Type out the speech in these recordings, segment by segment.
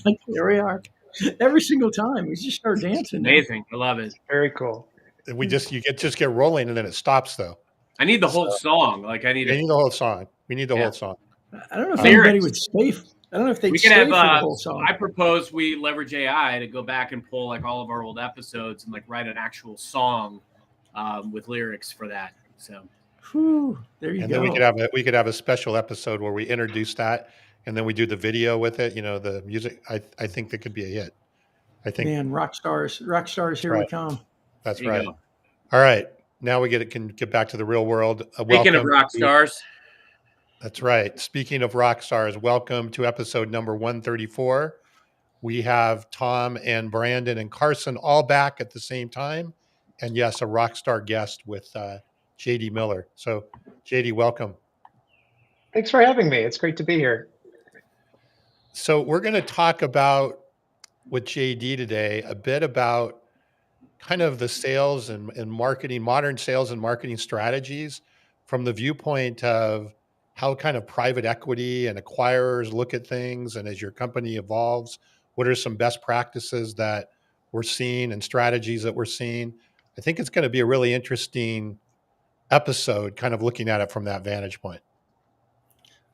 like, there we are. Every single time we just start dancing. Amazing. I love it. Very cool. You just get rolling and then it stops though. I need the whole song. Like I need the whole song. We need the whole song. I don't know if anybody would stay. I don't know if they'd stay for the whole song. I propose we leverage AI to go back and pull like all of our old episodes and like write an actual song with lyrics for that. So there you go. And then we could have a special episode where we introduce that and then we do the video with it, the music. I think that could be a hit. I think, man, rock stars, here we come. That's right. All right. Now we can get back to the real world. Speaking of rock stars. That's right. Speaking of rock stars, welcome to episode number 134. We have Tom and Brandon and Carson all back at the same time. And yes, a rock star guest with JD Miller. So JD, welcome. Thanks for having me. It's great to be here. So we're going to talk about with JD today a bit about kind of the sales and marketing, modern sales and marketing strategies from the viewpoint of how kind of private equity and acquirers look at things. And as your company evolves, what are some best practices that we're seeing and strategies that we're seeing? I think it's going to be a really interesting episode, kind of looking at it from that vantage point.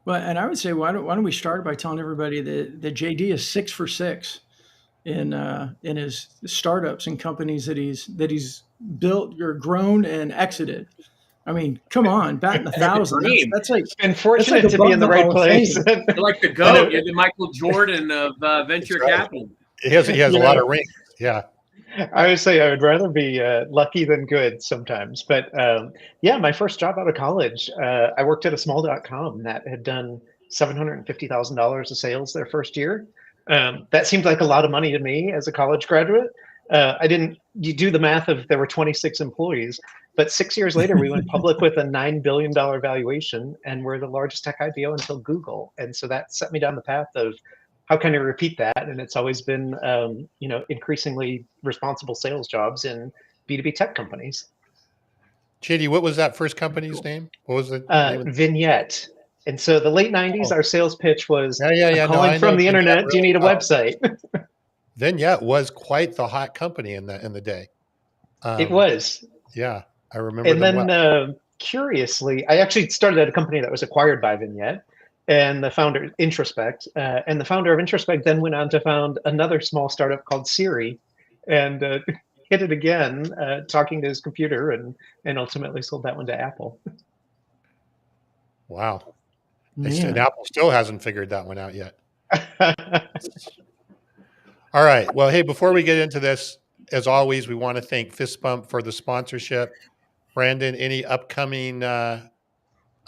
Well, and I would say, why don't we start by telling everybody that JD is 6 for 6 in his startups and companies that he's built or grown and exited. I mean, come on, batting 1,000. That's like, been fortunate to be in the right place. You're like the GOAT. You're the Michael Jordan of venture capital. He has a lot of rings. Yeah. I would say I would rather be lucky than good sometimes. But my first job out of college, I worked at a small.com that had done $750,000 of sales their first year. That seemed like a lot of money to me as a college graduate. You do the math of there were 26 employees, but 6 years later, we went public with a $9 billion valuation and we're the largest tech IPO until Google. And so that set me down the path of how can I repeat that? And it's always been, increasingly responsible sales jobs in B2B tech companies. JD, what was that first company's name? What was it? Vignette. And so the late 90s, our sales pitch was calling from the internet. Really, do you need a website? Vignette was quite the hot company in the day. It was. Yeah, I remember. And then curiously, I actually started at a company that was acquired by Vignette and the founder, Introspect. And the founder of Introspect then went on to found another small startup called Siri and hit it again, talking to his computer and ultimately sold that one to Apple. Wow. And Apple still hasn't figured that one out yet. All right. Well, hey, before we get into this, as always, we want to thank Fist Bump for the sponsorship. Brandon, any upcoming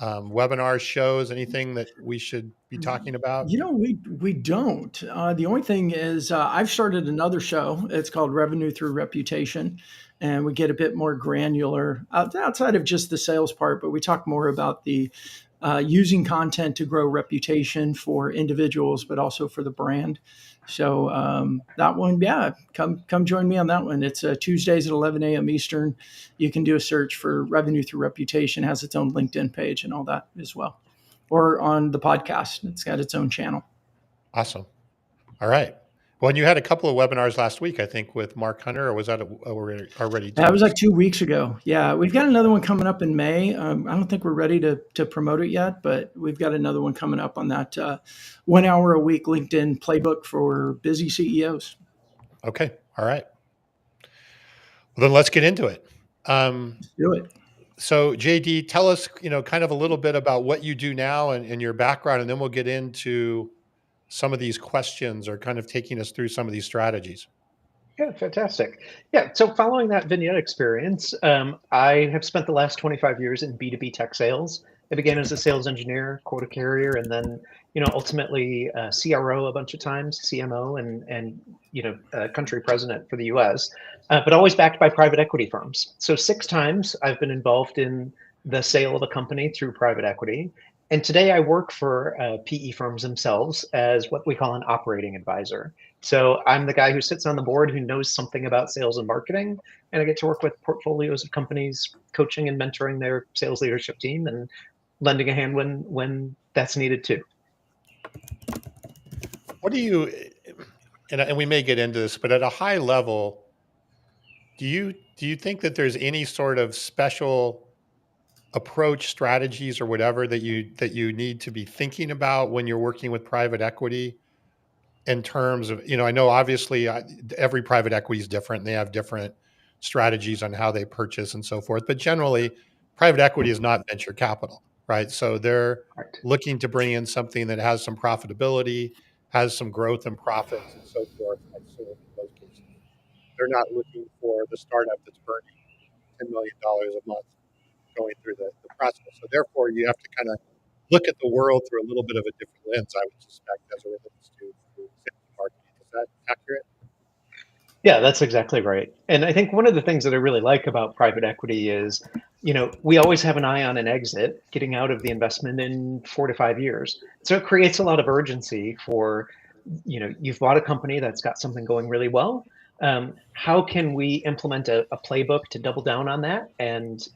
webinars, shows, anything that we should be talking about? We don't. The only thing is I've started another show. It's called Revenue Through Reputation. And we get a bit more granular outside of just the sales part, but we talk more about the using content to grow reputation for individuals, but also for the brand. So that one, come join me on that one. It's Tuesdays at 11 a.m. Eastern. You can do a search for Revenue Through Reputation, has its own LinkedIn page and all that as well. Or on the podcast, it's got its own channel. Awesome. All right. Well, and you had a couple of webinars last week, I think, with Mark Hunter, or was that already? That was like 2 weeks ago. Yeah, we've got another one coming up in May. I don't think we're ready to promote it yet, but we've got another one coming up on that 1 hour a week LinkedIn playbook for busy CEOs. Okay. All right. Well, then let's get into it. Let's do it. So JD, tell us, kind of a little bit about what you do now and your background, and then we'll get into some of these questions or kind of taking us through some of these strategies. Yeah, fantastic. Yeah, so following that Vignette experience, I have spent the last 25 years in B2B tech sales. I began as a sales engineer, quota carrier, and then, ultimately CRO a bunch of times, CMO, and country president for the US, but always backed by private equity firms. So 6 times I've been involved in the sale of a company through private equity. And today I work for PE firms themselves as what we call an operating advisor. So I'm the guy who sits on the board who knows something about sales and marketing, and I get to work with portfolios of companies, coaching and mentoring their sales leadership team and lending a hand when that's needed too. and we may get into this, but at a high level, do you think that there's any sort of special approach, strategies, or whatever that you need to be thinking about when you're working with private equity in terms of, I know obviously every private equity is different and they have different strategies on how they purchase and so forth, but generally private equity is not venture capital, right? So they're Right. looking to bring in something that has some profitability, has some growth and profits and so forth. I assume in most cases, they're not looking for the startup that's burning $10 million a month going through the process. So therefore you have to kind of look at the world through a little bit of a different lens, I would suspect, as it relates to sales and marketing. Is that accurate? Yeah, that's exactly right. And I think one of the things that I really like about private equity is, we always have an eye on an exit, getting out of the investment in 4 to 5 years. So it creates a lot of urgency for, you've bought a company that's got something going really well. How can we implement a playbook to double down on that and,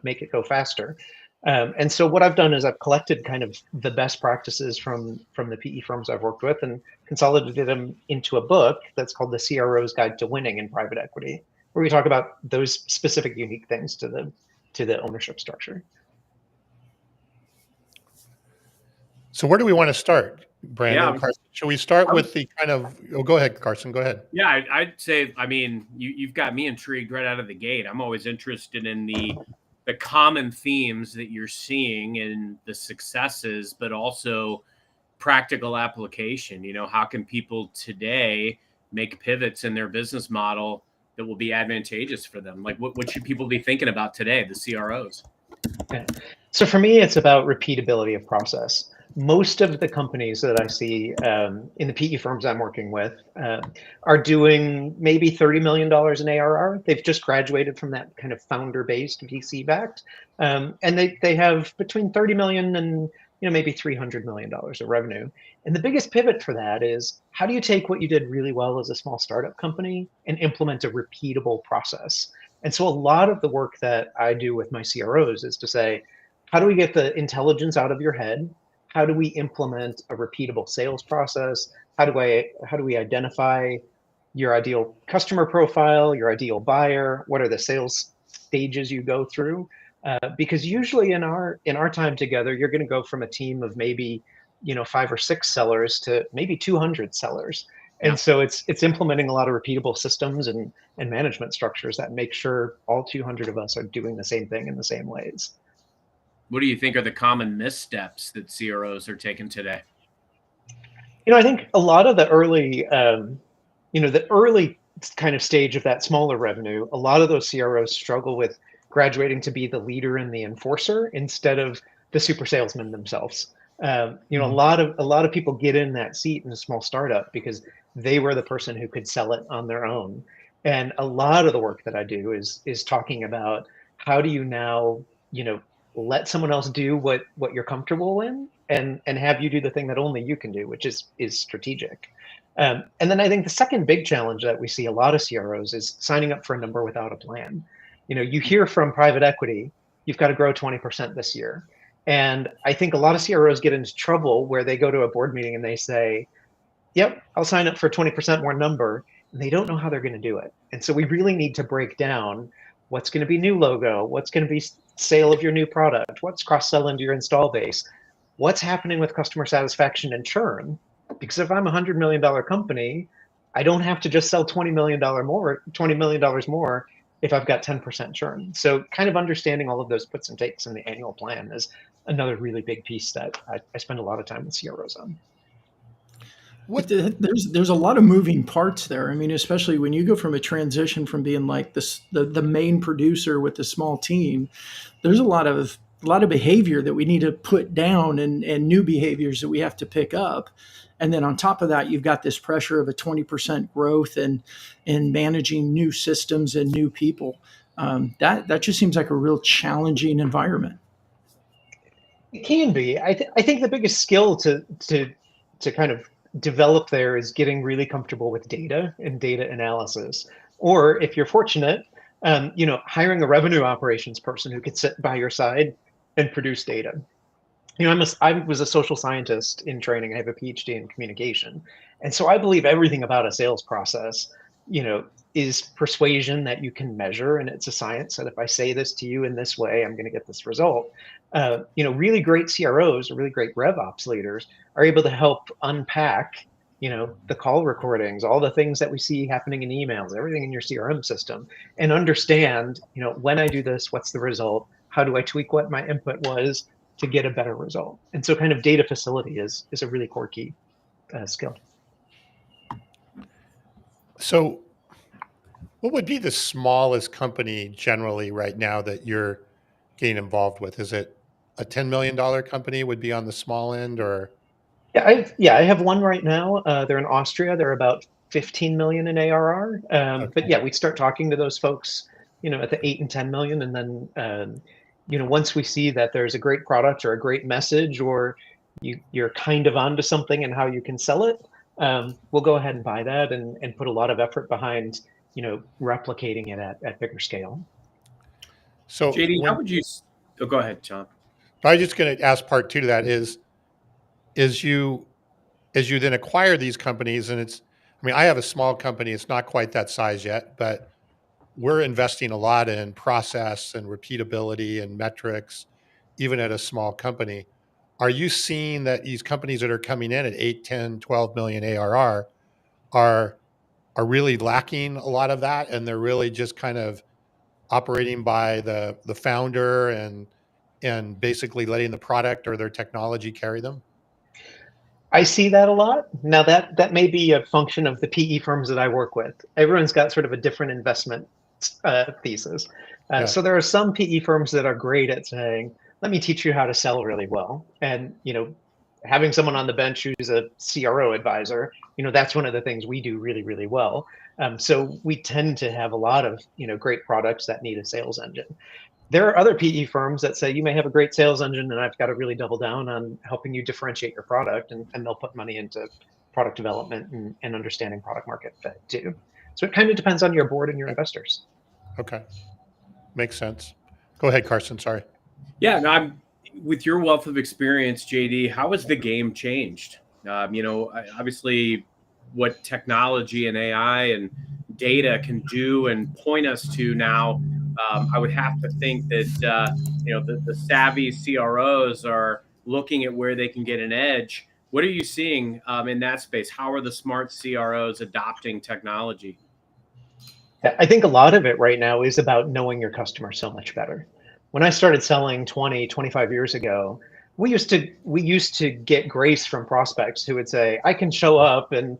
make it go faster? And so what I've done is I've collected kind of the best practices from the PE firms I've worked with and consolidated them into a book that's called the CRO's Guide to Winning in Private Equity, where we talk about those specific unique things to the ownership structure. So where do we want to start, Brandon? Yeah, Carson, should we start with the kind of, go ahead, Carson, go ahead. Yeah, I'd say, I mean, you've got me intrigued right out of the gate. I'm always interested in the common themes that you're seeing and the successes, but also practical application. How can people today make pivots in their business model that will be advantageous for them? Like what should people be thinking about today, the CROs? Okay. So for me, it's about repeatability of process. Most of the companies that I see in the PE firms I'm working with are doing maybe $30 million in ARR. They've just graduated from that kind of founder-based VC-backed, and they have between 30 million and maybe $300 million of revenue. And the biggest pivot for that is, how do you take what you did really well as a small startup company and implement a repeatable process? And so a lot of the work that I do with my CROs is to say, how do we get the intelligence out of your head? How do we implement a repeatable sales process? How do we identify your ideal customer profile, your ideal buyer? What are the sales stages you go through? Because usually in our time together, you're going to go from a team of maybe 5 or 6 sellers to maybe 200 sellers. Yeah. And so it's implementing a lot of repeatable systems and management structures that make sure all 200 of us are doing the same thing in the same ways. What do you think are the common missteps that CROs are taking today? I think a lot of the early, the early kind of stage of that smaller revenue, a lot of those CROs struggle with graduating to be the leader and the enforcer instead of the super salesman themselves. A lot of people get in that seat in a small startup because they were the person who could sell it on their own. And a lot of the work that I do is talking about, how do you now, let someone else do what you're comfortable in, and have you do the thing that only you can do, which is strategic. And then I think the second big challenge that we see a lot of CROs is signing up for a number without a plan. You hear from private equity, you've got to grow 20% this year. And I think a lot of CROs get into trouble where they go to a board meeting and they say, yep, I'll sign up for 20% more number. And they don't know how they're going to do it. And so we really need to break down what's going to be new logo, what's going to be sale of your new product, what's cross-sell into your install base, what's happening with customer satisfaction and churn. Because if I'm a $100 million company, I don't have to just sell $20 million more if I've got 10% churn. So kind of understanding all of those puts and takes in the annual plan is another really big piece that I spend a lot of time with CROs on. There's a lot of moving parts there. I mean, especially when you go from a transition from being like the main producer with the small team, there's a lot of behavior that we need to put down and new behaviors that we have to pick up. And then on top of that, you've got this pressure of a 20% growth and managing new systems and new people. That just seems like a real challenging environment. It can be. I think the biggest skill to kind of develop there is getting really comfortable with data and data analysis. Or if you're fortunate, hiring a revenue operations person who could sit by your side and produce data. I was a social scientist in training. I have a PhD in communication. And so I believe everything about a sales process, is persuasion that you can measure, and it's a science that if I say this to you in this way, I'm going to get this result. Really great CROs or really great rev ops leaders are able to help unpack, the call recordings, all the things that we see happening in emails, everything in your CRM system, and understand, when I do this, what's the result? How do I tweak what my input was to get a better result? And so kind of data facility is a really core key skill. So what would be the smallest company generally right now that you're getting involved with? Is it a $10 million company would be on the small end, or? I have one right now. They're in Austria. They're about 15 million in ARR. But Okay. yeah, we start talking to those folks, at the 8 and 10 million, and then once we see that there's a great product or a great message, or you're kind of onto something and how you can sell it, we'll go ahead and buy that and put a lot of effort behind, replicating it at bigger scale. So JD, how would you? Oh, go ahead, John. I was just going to ask part two to that is you as you then acquire these companies, and I have a small company, it's not quite that size yet, but we're investing a lot in process and repeatability and metrics, even at a small company. Are you seeing that these companies that are coming in at 8, 10, 12 million ARR are really lacking a lot of that, and they're really just kind of operating by the founder and basically letting the product or their technology carry them? I see that a lot. Now that may be a function of the PE firms that I work with. Everyone's got sort of a different investment thesis. Yeah. So there are some PE firms that are great at saying, "Let me teach you how to sell really well," and having someone on the bench who's a CRO advisor, that's one of the things we do really, really well. So we tend to have a lot of great products that need a sales engine. There are other PE firms that say you may have a great sales engine and I've got to really double down on helping you differentiate your product, and they'll put money into product development and understanding product market fit too. So it kind of depends on your board and your investors. Okay. Makes sense. Go ahead, Carson. Sorry. Yeah, no, with your wealth of experience, JD, how has the game changed? Obviously what technology and AI and data can do and point us to now, I would have to think that, the savvy CROs are looking at where they can get an edge. What are you seeing in that space? How are the smart CROs adopting technology? I think a lot of it right now is about knowing your customer so much better. When I started selling 20, 25 years ago, we used to get grace from prospects who would say, I can show up and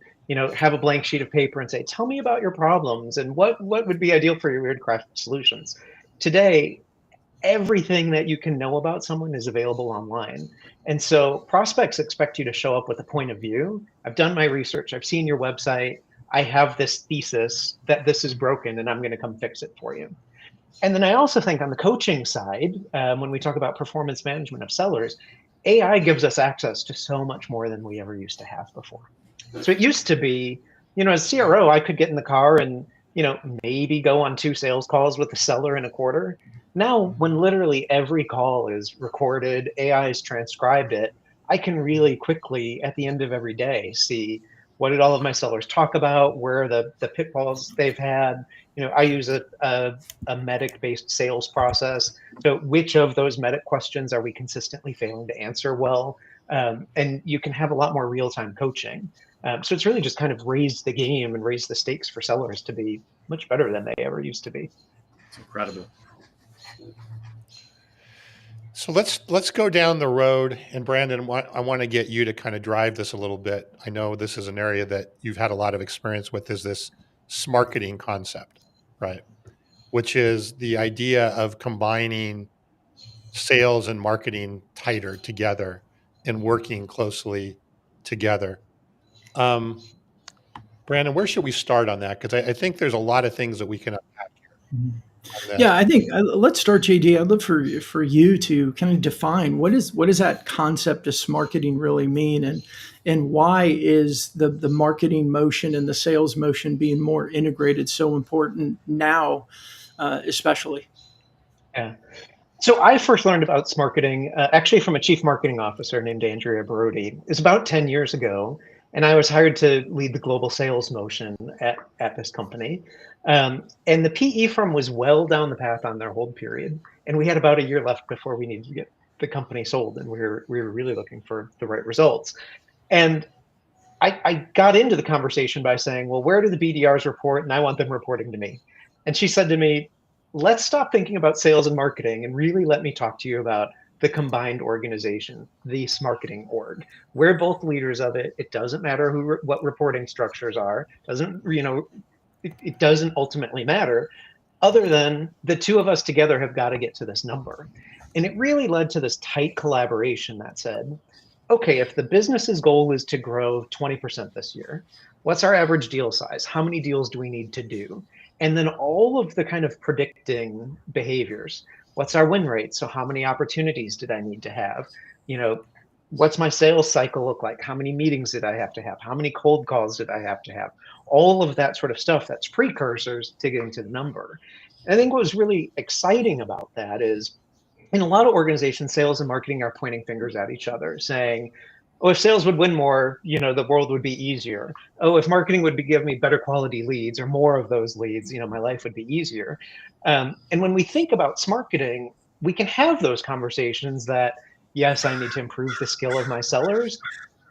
have a blank sheet of paper and say, tell me about your problems and what would be ideal for your weird craft solutions. Today, everything that you can know about someone is available online. And so prospects expect you to show up with a point of view. I've done my research. I've seen your website. I have this thesis that this is broken and I'm going to come fix it for you. And then I also think on the coaching side, when we talk about performance management of sellers, AI gives us access to so much more than we ever used to have before. So it used to be, as CRO, I could get in the car and, maybe go on 2 sales calls with the seller in a quarter. Now, when literally every call is recorded, AI has transcribed it, I can really quickly, at the end of every day, see what did all of my sellers talk about, where are the pitfalls they've had. I use a medic-based sales process. So which of those medic questions are we consistently failing to answer well? And you can have a lot more real-time coaching. So it's really just kind of raised the game and raised the stakes for sellers to be much better than they ever used to be. It's incredible. So let's go down the road, and Brandon, I want to get you to kind of drive this a little bit. I know this is an area that you've had a lot of experience with, is this SMarketing concept, right? Which is the idea of combining sales and marketing tighter together and working closely together. Brandon, where should we start on that? Because I think there's a lot of things that we can unpack here. Yeah, I think let's start, JD. I'd love for you to kind of define what does that concept of marketing really mean, and why is the marketing motion and the sales motion being more integrated so important now, especially? Yeah. So I first learned about SMarketing actually from a chief marketing officer named Andrea Brody. It's about 10 years ago. And I was hired to lead the global sales motion at this company. And the PE firm was well down the path on their hold period. And we had about a year left before we needed to get the company sold. And we were really looking for the right results. And I got into the conversation by saying, well, where do the BDRs report? And I want them reporting to me. And she said to me, let's stop thinking about sales and marketing and really let me talk to you about the combined organization, the SMarketing org. We're both leaders of it. It doesn't matter what reporting structures are. It doesn't ultimately matter, other than the two of us together have got to get to this number. And it really led to this tight collaboration that said, okay, if the business's goal is to grow 20% this year, what's our average deal size? How many deals do we need to do? And then all of the kind of predicting behaviors. What's our win rate? So how many opportunities did I need to have? What's my sales cycle look like? How many meetings did I have to have? How many cold calls did I have to have? All of that sort of stuff, that's precursors to getting to the number. And I think what was really exciting about that is, in a lot of organizations, sales and marketing are pointing fingers at each other, saying, oh, if sales would win more, the world would be easier. Oh, if marketing would give me better quality leads or more of those leads, my life would be easier. And when we think about SMarketing, we can have those conversations that, yes, I need to improve the skill of my sellers,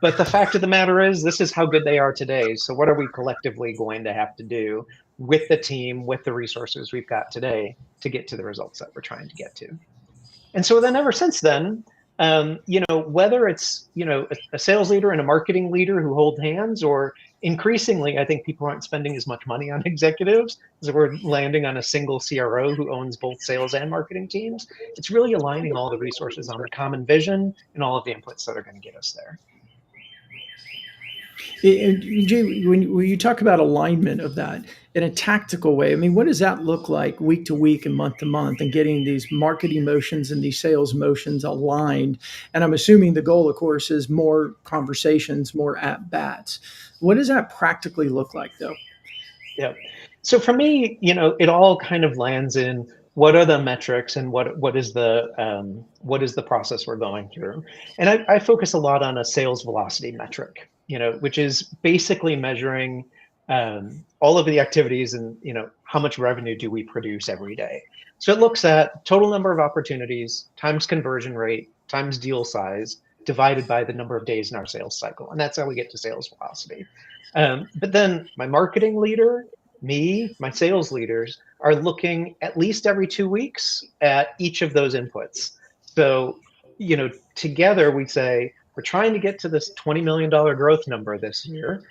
but the fact of the matter is, this is how good they are today. So what are we collectively going to have to do with the team, with the resources we've got today to get to the results that we're trying to get to? And so then ever since then, whether it's, a sales leader and a marketing leader who hold hands, or increasingly, I think people aren't spending as much money on executives, as we're landing on a single CRO who owns both sales and marketing teams. It's really aligning all the resources on the common vision and all of the inputs that are going to get us there. Jay, when you talk about alignment of that in a tactical way, I mean, what does that look like week to week and month to month, and getting these marketing motions and these sales motions aligned? And I'm assuming the goal, of course, is more conversations, more at bats. What does that practically look like, though? Yeah. So for me, it all kind of lands in what are the metrics and what is the process we're going through. And I focus a lot on a sales velocity metric, which is basically measuring all of the activities and how much revenue do we produce every day. So it looks at total number of opportunities times conversion rate times deal size divided by the number of days in our sales cycle, and that's how we get to sales velocity. But then my marketing leader, me, my sales leaders are looking at least every 2 weeks at each of those inputs. So, together we say, we're trying to get to this $20 million growth number this year.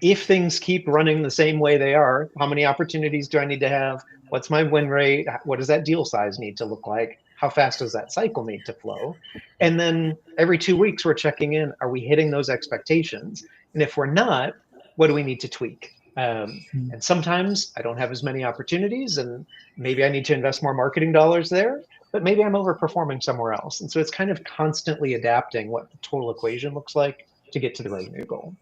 If things keep running the same way they are, how many opportunities do I need to have? What's my win rate? What does that deal size need to look like? How fast does that cycle need to flow? And then every 2 weeks, we're checking in. Are we hitting those expectations? And if we're not, what do we need to tweak? And sometimes I don't have as many opportunities, and maybe I need to invest more marketing dollars there, but maybe I'm overperforming somewhere else. And so it's kind of constantly adapting what the total equation looks like to get to the revenue goal.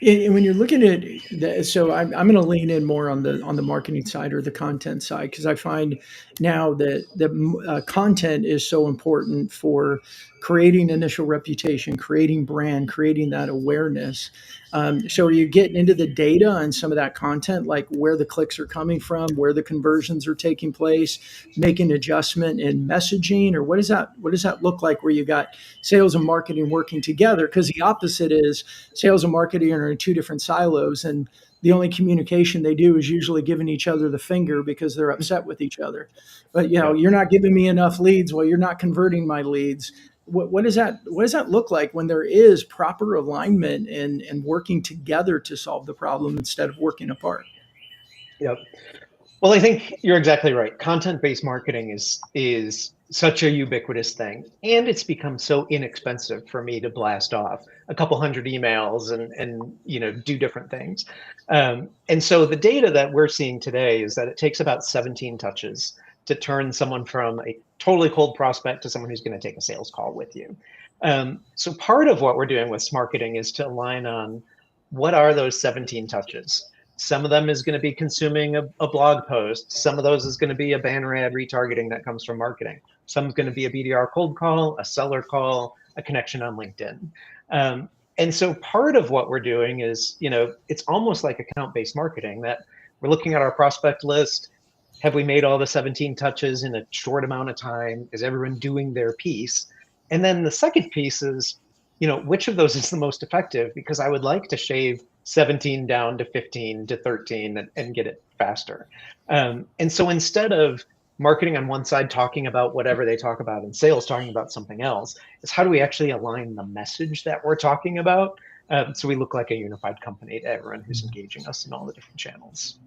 And when you're looking at that, so I'm going to lean in more on the marketing side or the content side, because I find now that the content is so important for creating initial reputation, creating brand, creating that awareness. So are you getting into the data and some of that content, like where the clicks are coming from, where the conversions are taking place, making adjustment in messaging, or what does that look like where you got sales and marketing working together? Because the opposite is sales and marketing are in two different silos, and the only communication they do is usually giving each other the finger because they're upset with each other. But you're not giving me enough leads. Well, you're not converting my leads. What does that look like when there is proper alignment and working together to solve the problem instead of working apart? Yep. Well, I think you're exactly right. Content-based marketing is such a ubiquitous thing, and it's become so inexpensive for me to blast off a couple hundred emails and do different things. And so the data that we're seeing today is that it takes about 17 touches to turn someone from a totally cold prospect to someone who's going to take a sales call with you. So part of what we're doing with SMarketing is to align on what are those 17 touches. Some of them is going to be consuming a blog post. Some of those is going to be a banner ad retargeting that comes from marketing. Some is going to be a BDR cold call, a seller call, a connection on LinkedIn. And so part of what we're doing is, it's almost like account-based marketing, that we're looking at our prospect list. Have we made all the 17 touches in a short amount of time? Is everyone doing their piece? And then the second piece is, which of those is the most effective? Because I would like to shave 17 down to 15 to 13 and get it faster. And so instead of marketing on one side talking about whatever they talk about and sales talking about something else, is how do we actually align the message that we're talking about, so we look like a unified company to everyone who's engaging us in all the different channels.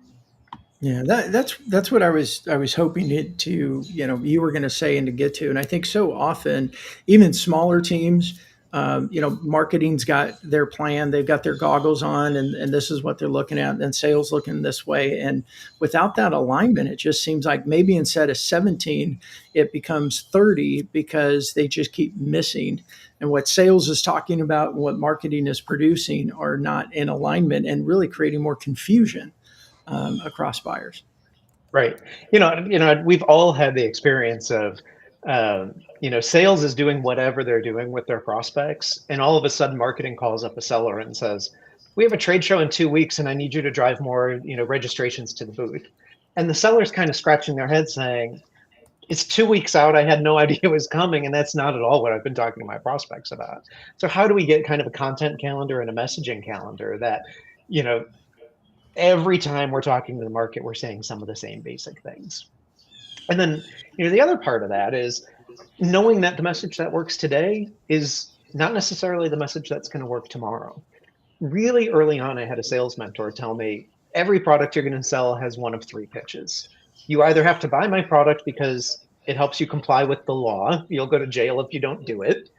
Yeah, that's what I was hoping to you were going to say and to get to, and I think so often even smaller teams, marketing's got their plan, they've got their goggles on, and this is what they're looking at, and sales looking this way, and without that alignment, it just seems like maybe instead of 17, it becomes 30 because they just keep missing, and what sales is talking about and what marketing is producing are not in alignment and really creating more confusion across buyers. Right. We've all had the experience of, sales is doing whatever they're doing with their prospects, and all of a sudden, marketing calls up a seller and says, "We have a trade show in 2 weeks, and I need you to drive more, registrations to the booth." And the seller's kind of scratching their head, saying, "It's 2 weeks out. I had no idea it was coming, and that's not at all what I've been talking to my prospects about." So, how do we get kind of a content calendar and a messaging calendar that, you know, every time we're talking to the market, we're saying some of the same basic things? And then, the other part of that is knowing that the message that works today is not necessarily the message that's going to work tomorrow. Really early on, I had a sales mentor tell me every product you're going to sell has one of three pitches. You either have to buy my product because it helps you comply with the law, you'll go to jail if you don't do it.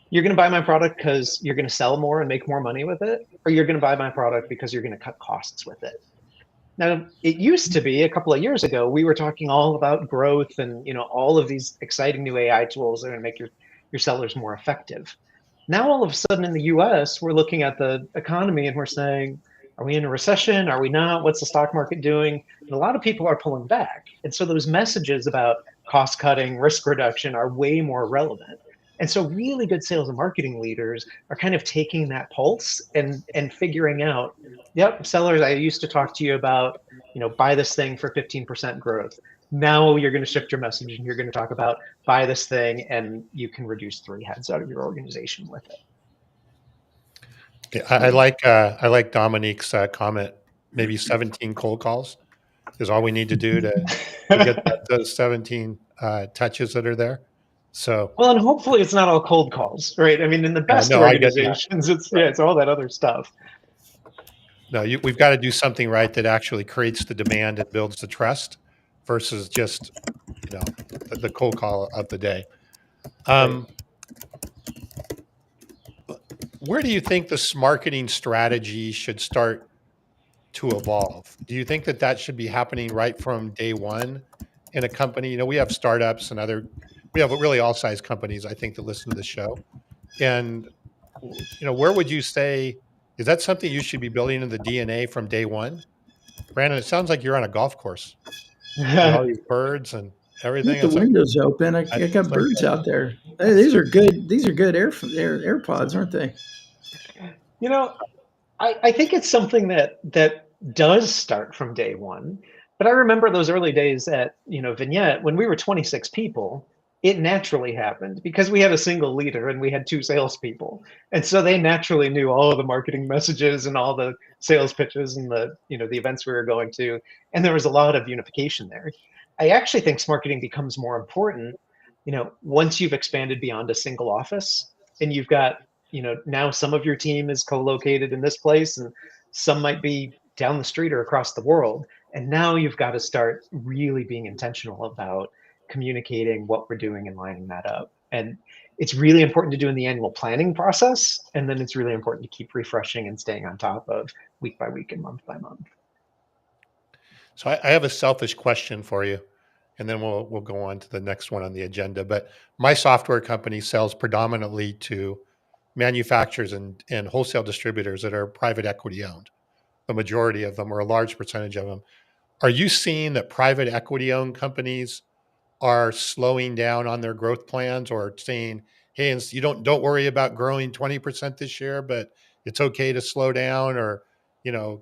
You're going to buy my product because you're going to sell more and make more money with it, or you're going to buy my product because you're going to cut costs with it. Now, it used to be a couple of years ago, we were talking all about growth and all of these exciting new AI tools that are going to make your sellers more effective. Now, all of a sudden in the US, we're looking at the economy and we're saying, are we in a recession? Are we not? What's the stock market doing? And a lot of people are pulling back. And so those messages about cost cutting, risk reduction are way more relevant. And so really good sales and marketing leaders are kind of taking that pulse and figuring out, yep, sellers, I used to talk to you about, buy this thing for 15% growth. Now you're going to shift your message and you're going to talk about buy this thing and you can reduce 3 heads out of your organization with it. Yeah, I like Dominique's comment. Maybe 17 cold calls is all we need to do to get those 17 touches that are there. So well, and hopefully it's not all cold calls, right? I mean, in the best organizations, it's all that other stuff. No, we've got to do something right that actually creates the demand and builds the trust versus just the cold call of the day. Where do you think this marketing strategy should start to evolve? Do you think that should be happening right from day one in a company? We have startups and we have really all size companies, I think, that listen to the show. And, where would you say, is that something you should be building in the DNA from day one? Brandon, it sounds like you're on a golf course with all these birds and everything. Keep the windows open. I got birds out there. Hey, these are good. These are good AirPods, aren't they? I think it's something that does start from day one. But I remember those early days at Vignette when we were 26 people. It naturally happened because we had a single leader and we had 2 salespeople, and so they naturally knew all of the marketing messages and all the sales pitches and the events we were going to, and there was a lot of unification there. I actually think SMarketing becomes more important, once you've expanded beyond a single office and you've got now some of your team is co-located in this place and some might be down the street or across the world. And now you've got to start really being intentional about communicating what we're doing and lining that up. And it's really important to do in the annual planning process. And then it's really important to keep refreshing and staying on top of week by week and month by month. So I have a selfish question for you, and then we'll go on to the next one on the agenda. But my software company sells predominantly to manufacturers and wholesale distributors that are private equity owned. The majority of them, or a large percentage of them. Are you seeing that private equity owned companies are slowing down on their growth plans or saying, hey, and you don't worry about growing 20% this year, but it's okay to slow down, or,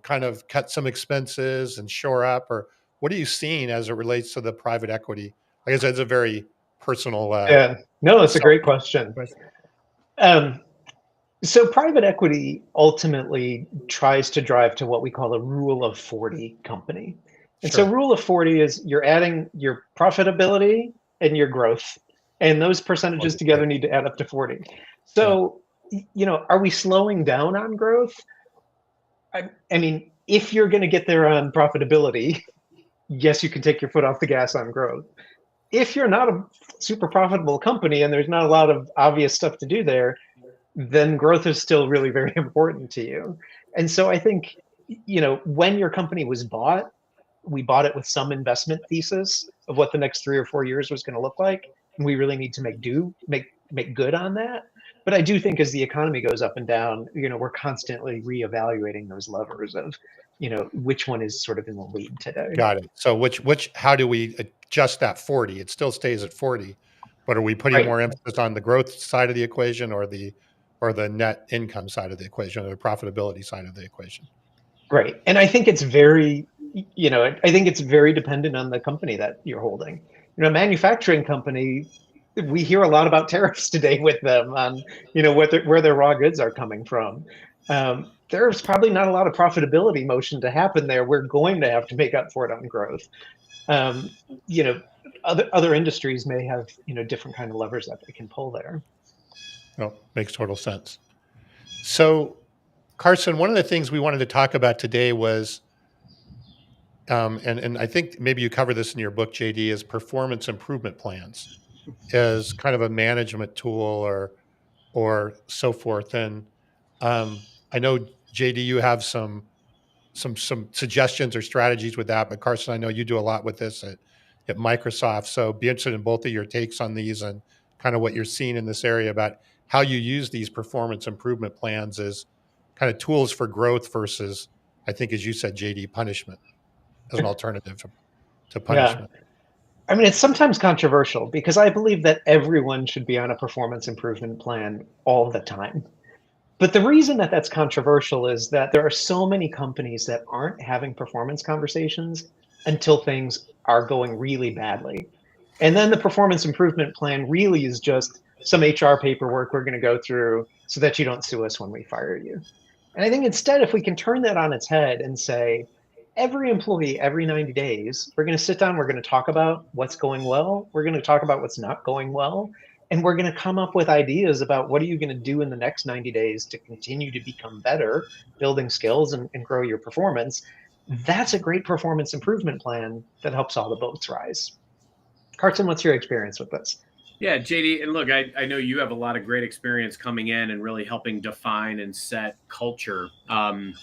kind of cut some expenses and shore up? Or what are you seeing as it relates to the private equity? Like I said, it's a very personal, Yeah, no, it's a self great question. question. So private equity ultimately tries to drive to what we call a rule of 40 company. And so Sure. rule of 40 is you're adding your profitability and your growth, and those percentages together need to add up to 40. So, are we slowing down on growth? I mean, if you're going to get there on profitability, yes, you can take your foot off the gas on growth. If you're not a super profitable company and there's not a lot of obvious stuff to do there, then growth is still really very important to you. And so I think, when your company was bought, we bought it with some investment thesis of what the next 3 or 4 years was going to look like. And we really need to make good on that. But I do think as the economy goes up and down, we're constantly reevaluating those levers of, which one is sort of in the lead today. Got it. So how do we adjust that 40? It still stays at 40, but are we putting Right. more emphasis on the growth side of the equation, or the net income side of the equation, or the profitability side of the equation? Right. And I think it's very, I think it's very dependent on the company that you're holding. A manufacturing company, we hear a lot about tariffs today with them on, where their raw goods are coming from. There's probably not a lot of profitability motion to happen there. We're going to have to make up for it on growth. Um, you know, other industries may have, different kind of levers that they can pull there. No, makes total sense. So, Carson, one of the things we wanted to talk about today was, and I think maybe you cover this in your book, JD, is performance improvement plans as kind of a management tool, or so forth. And I know, JD, you have some suggestions or strategies with that, but Carson, I know you do a lot with this at Microsoft. So be interested in both of your takes on these, and kind of what you're seeing in this area about how you use these performance improvement plans as kind of tools for growth versus, I think, as you said, JD, punishment as an alternative to punishment. Yeah. I mean, it's sometimes controversial because I believe that everyone should be on a performance improvement plan all the time. But the reason that that's controversial is that there are so many companies that aren't having performance conversations until things are going really badly. And then the performance improvement plan really is just some HR paperwork we're going to go through so that you don't sue us when we fire you. And I think instead, if we can turn that on its head and say, every employee, every 90 days, we're going to sit down, we're going to talk about what's going well, we're going to talk about what's not going well, and we're going to come up with ideas about what are you going to do in the next 90 days to continue to become better, building skills and grow your performance. That's a great performance improvement plan that helps all the boats rise. Carson, what's your experience with this? Yeah, JD, and look, I know you have a lot of great experience coming in and really helping define and set culture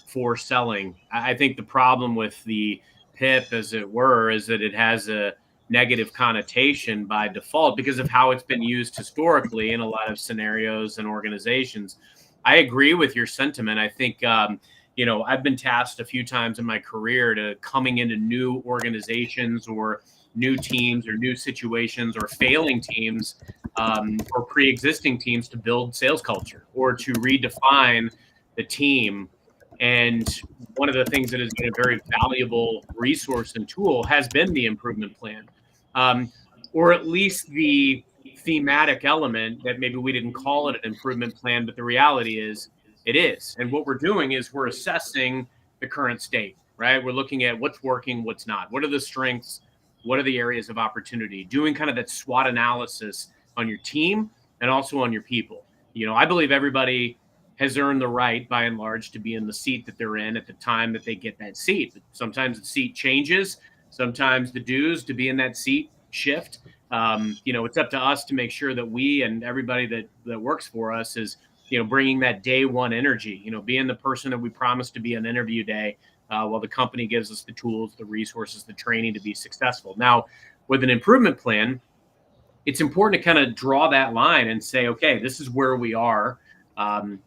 for selling. I think the problem with the PIP, as it were, is that it has a negative connotation by default because of how it's been used historically in a lot of scenarios and organizations. I agree with your sentiment. I think, I've been tasked a few times in my career to coming into new organizations or new teams or new situations or failing teams or pre-existing teams to build sales culture or to redefine the team. And one of the things that has been a very valuable resource and tool has been the improvement plan, or at least the thematic element that maybe we didn't call it an improvement plan, but the reality is it is. And what we're doing is we're assessing the current state, right? We're looking at what's working, what's not. What are the strengths? What are the areas of opportunity? Doing kind of that SWOT analysis on your team and also on your people. I believe everybody has earned the right, by and large, to be in the seat that they're in at the time that they get that seat. But sometimes the seat changes. Sometimes the dues to be in that seat shift. It's up to us to make sure that we and everybody that works for us is, bringing that day one energy, being the person that we promised to be on interview day, while the company gives us the tools, the resources, the training to be successful. Now, with an improvement plan, it's important to kind of draw that line and say, okay, this is where we are.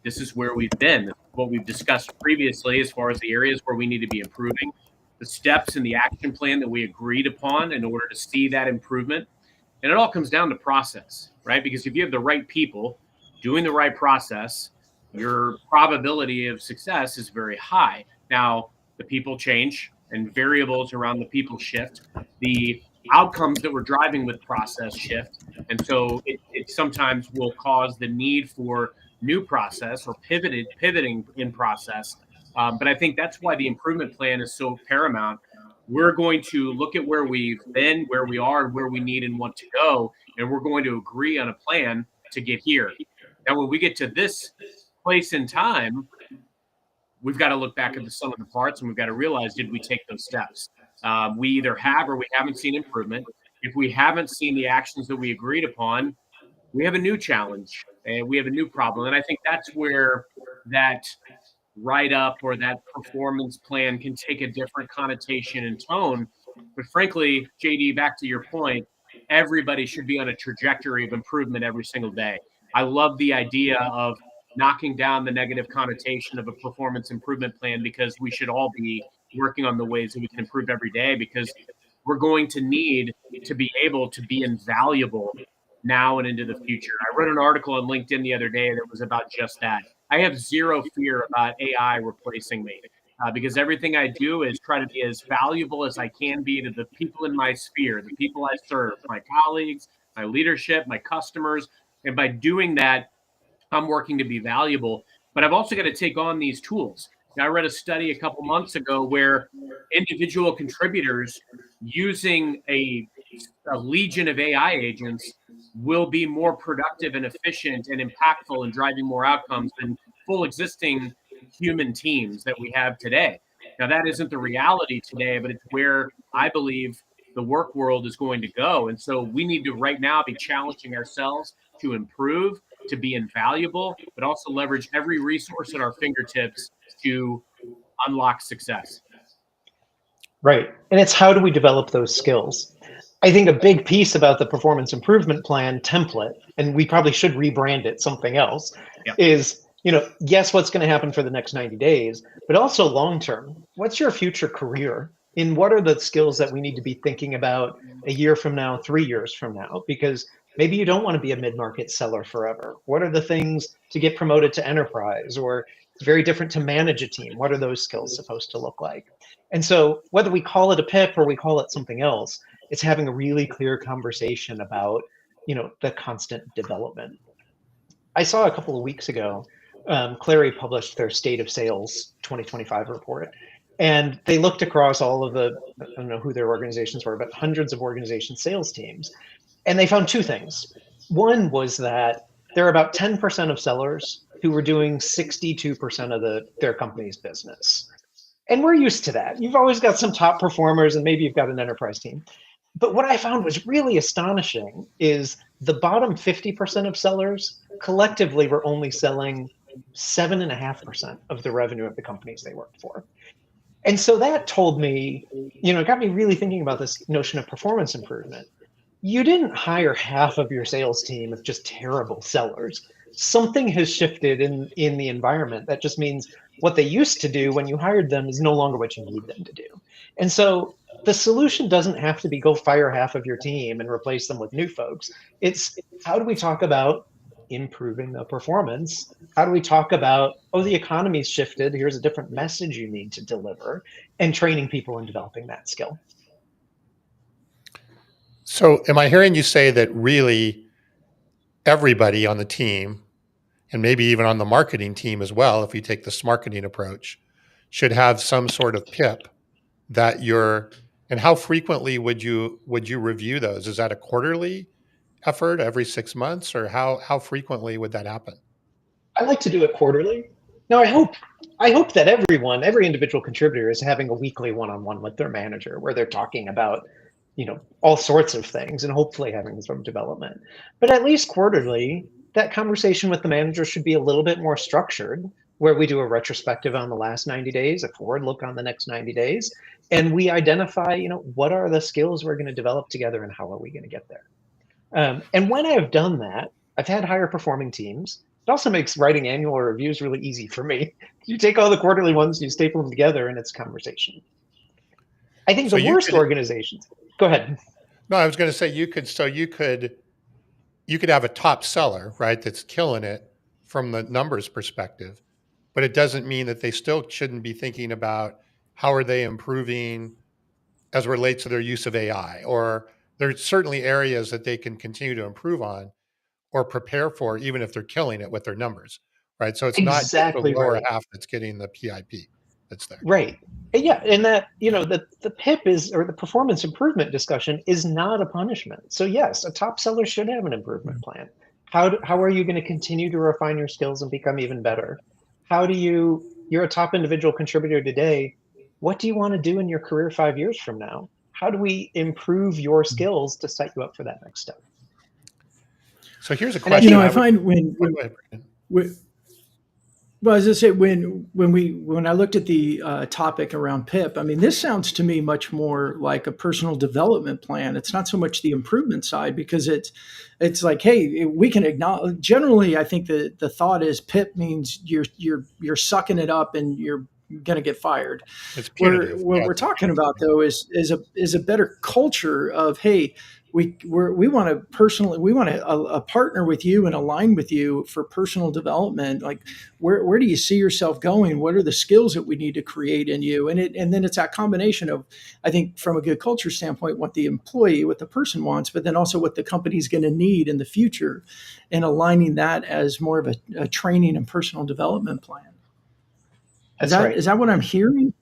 This is where we've been. What we've discussed previously as far as the areas where we need to be improving, the steps in the action plan that we agreed upon in order to see that improvement. And it all comes down to process, right? Because if you have the right people doing the right process, your probability of success is very high. Now, the people change and variables around the people shift. The outcomes that we're driving with process shift. And so it sometimes will cause the need for new process or pivoting in process. But I think that's why the improvement plan is so paramount. We're going to look at where we've been, where we are, and where we need and want to go, and we're going to agree on a plan to get here. Now, when we get to this place in time, we've got to look back at the sum of the parts, and we've got to realize, did we take those steps? We either have or we haven't seen improvement. If we haven't seen the actions that we agreed upon, we have a new challenge and we have a new problem. And I think that's where that write up or that performance plan can take a different connotation and tone. But frankly, JD, back to your point, everybody should be on a trajectory of improvement every single day. I love the idea of knocking down the negative connotation of a performance improvement plan, because we should all be working on the ways that we can improve every day, because we're going to need to be able to be invaluable now and into the future. I read an article on LinkedIn the other day that was about just that. I have zero fear about AI replacing me, because everything I do is try to be as valuable as I can be to the people in my sphere, the people I serve, my colleagues, my leadership, my customers. And by doing that, I'm working to be valuable. But I've also got to take on these tools. Now, I read a study a couple months ago where individual contributors using a legion of AI agents will be more productive and efficient and impactful in driving more outcomes than full existing human teams that we have today. Now, that isn't the reality today, but it's where I believe the work world is going to go. And so we need to right now be challenging ourselves to improve, to be invaluable, but also leverage every resource at our fingertips to unlock success. Right. And it's how do we develop those skills? I think a big piece about the performance improvement plan template, and we probably should rebrand it something else, is, yes, what's going to happen for the next 90 days, but also long term. What's your future career? And what are the skills that we need to be thinking about a year from now, 3 years from now? Because maybe you don't want to be a mid-market seller forever. What are the things to get promoted to enterprise? Or it's very different to manage a team. What are those skills supposed to look like? And so whether we call it a PIP or we call it something else, it's having a really clear conversation about, the constant development. I saw a couple of weeks ago, Clary published their State of Sales 2025 report. And they looked across all of the, I don't know who their organizations were, but hundreds of organization sales teams. And they found two things. One was that there are about 10% of sellers who were doing 62% of their company's business. And we're used to that. You've always got some top performers, and maybe you've got an enterprise team. But what I found was really astonishing is the bottom 50% of sellers collectively were only selling 7.5% of the revenue of the companies they worked for. And so that told me, it got me really thinking about this notion of performance improvement. You didn't hire half of your sales team of just terrible sellers. Something has shifted in the environment. That just means what they used to do when you hired them is no longer what you need them to do. And so the solution doesn't have to be go fire half of your team and replace them with new folks. It's how do we talk about improving the performance? How do we talk about, the economy's shifted, here's a different message you need to deliver, and training people and developing that skill. So am I hearing you say that really everybody on the team, and maybe even on the marketing team as well, if you take the SMarketing approach, should have some sort of PIP that and how frequently would you review those? Is that a quarterly effort every 6 months, or how frequently would that happen? I like to do it quarterly. Now, I hope that every individual contributor is having a weekly one-on-one with their manager where they're talking about, all sorts of things and hopefully having some development. But at least quarterly, that conversation with the manager should be a little bit more structured, where we do a retrospective on the last 90 days, a forward look on the next 90 days, and we identify, what are the skills we're going to develop together and how are we going to get there? And when I've done that, I've had higher performing teams. It also makes writing annual reviews really easy for me. You take all the quarterly ones, you staple them together, and it's conversation. I think the worst organizations. Go ahead. No, I was going to say you could have a top seller, right, that's killing it from the numbers perspective, but it doesn't mean that they still shouldn't be thinking about how are they improving as it relates to their use of AI, or there's certainly areas that they can continue to improve on or prepare for, even if they're killing it with their numbers, right? So it's not just the Exactly lower right. half that's getting the PIP that's there. Right. Yeah, and that, the PIP is, or the performance improvement discussion is not a punishment. So yes, a top seller should have an improvement plan. How are you going to continue to refine your skills and become even better? You're a top individual contributor today. What do you want to do in your career 5 years from now? How do we improve your skills to set you up for that next step? So here's a And I question I think, find oh, go ahead, Brandon. when well, as I say, when I looked at the topic around PIP, I mean, this sounds to me much more like a personal development plan. It's not so much the improvement side because it's like, hey, we can acknowledge. Generally, I think the thought is PIP means you're sucking it up and you're going to get fired. It's Where punitive. what Yeah, we're it's talking intense. about though is a better culture of, hey, we want to personally, we want to partner with you and align with you for personal development. Like where do you see yourself going? What are the skills that we need to create in you? And then it's that combination of, I think, from a good culture standpoint, what the employee, what the person wants, but then also what the company's going to need in the future, and aligning that as more of a training and personal development plan. that's right. Is that what I'm hearing?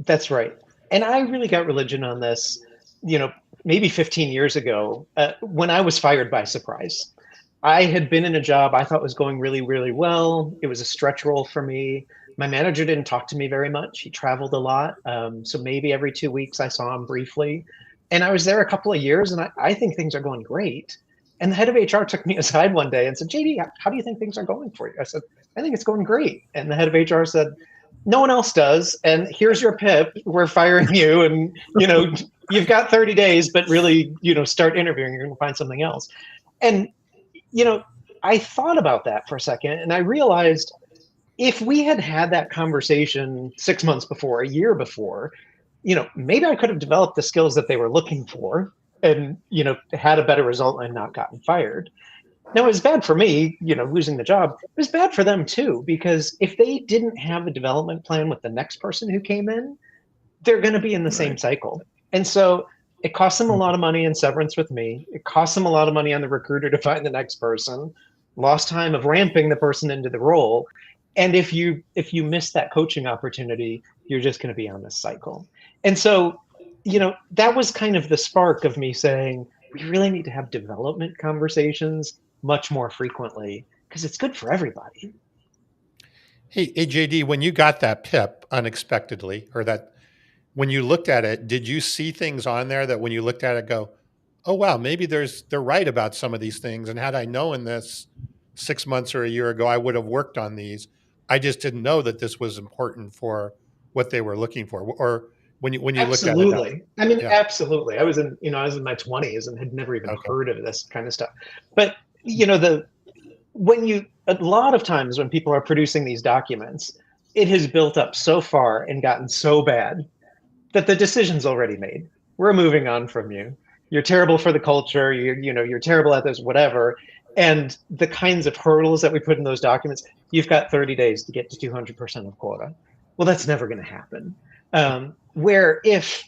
That's right. And I really got religion on this, you know, maybe 15 years ago, when I was fired by surprise. I had been in a job I thought was going really, really well. It was a stretch role for me. My manager didn't talk to me very much. He traveled a lot. So maybe every 2 weeks I saw him briefly. And I was there a couple of years, and I think things are going great. And the head of HR took me aside one day and said, JD, how do you think things are going for you? I said, I think it's going great. And the head of HR said, no one else does. And here's your PIP. We're firing you. And, you've got 30 days, but really, start interviewing. You're going to find something else. And, you know, I thought about that for a second, and I realized if we had had that conversation 6 months before, a year before, maybe I could have developed the skills that they were looking for and, had a better result and not gotten fired. Now, it was bad for me, losing the job. It was bad for them too, because if they didn't have a development plan with the next person who came in, they're going to be in the same Right. cycle. And so it costs them a lot of money in severance with me. It costs them a lot of money on the recruiter to find the next person, lost time of ramping the person into the role. And if you miss that coaching opportunity, you're just going to be on this cycle. And so, that was kind of the spark of me saying, we really need to have development conversations much more frequently because it's good for everybody. Hey, JD, when you got that PIP unexpectedly, or that when you looked at it, did you see things on there that when you looked at it go, oh wow, maybe they're right about some of these things, and had I known this 6 months or a year ago, I would have worked on these. I just didn't know that this was important for what they were looking for. Or when you looked at it, that was, Absolutely. I mean, yeah, absolutely. I was in my 20s and had never even okay, heard of this kind of stuff. But, a lot of times when people are producing these documents, it has built up so far and gotten so bad that the decision's already made. We're moving on from you. You're terrible for the culture. You're terrible at this, whatever. And the kinds of hurdles that we put in those documents, you've got 30 days to get to 200% of quota. Well, that's never going to happen. Where if,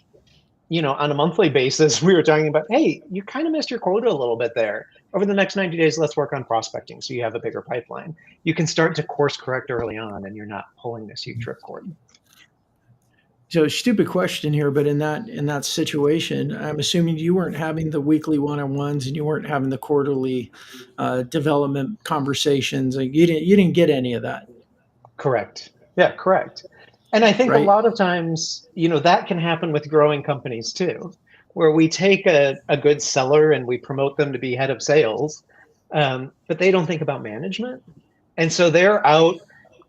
on a monthly basis, we were talking about, hey, you kind of missed your quota a little bit there. Over the next 90 days, let's work on prospecting so you have a bigger pipeline. You can start to course correct early on and you're not pulling this huge ripcord. So stupid question here, but in that situation, I'm assuming you weren't having the weekly one-on-ones and you weren't having the quarterly development conversations. Like you didn't get any of that, Correct. Yeah, correct. And I think a right? lot of times, that can happen with growing companies too, where we take a good seller and we promote them to be head of sales, but they don't think about management. And so they're out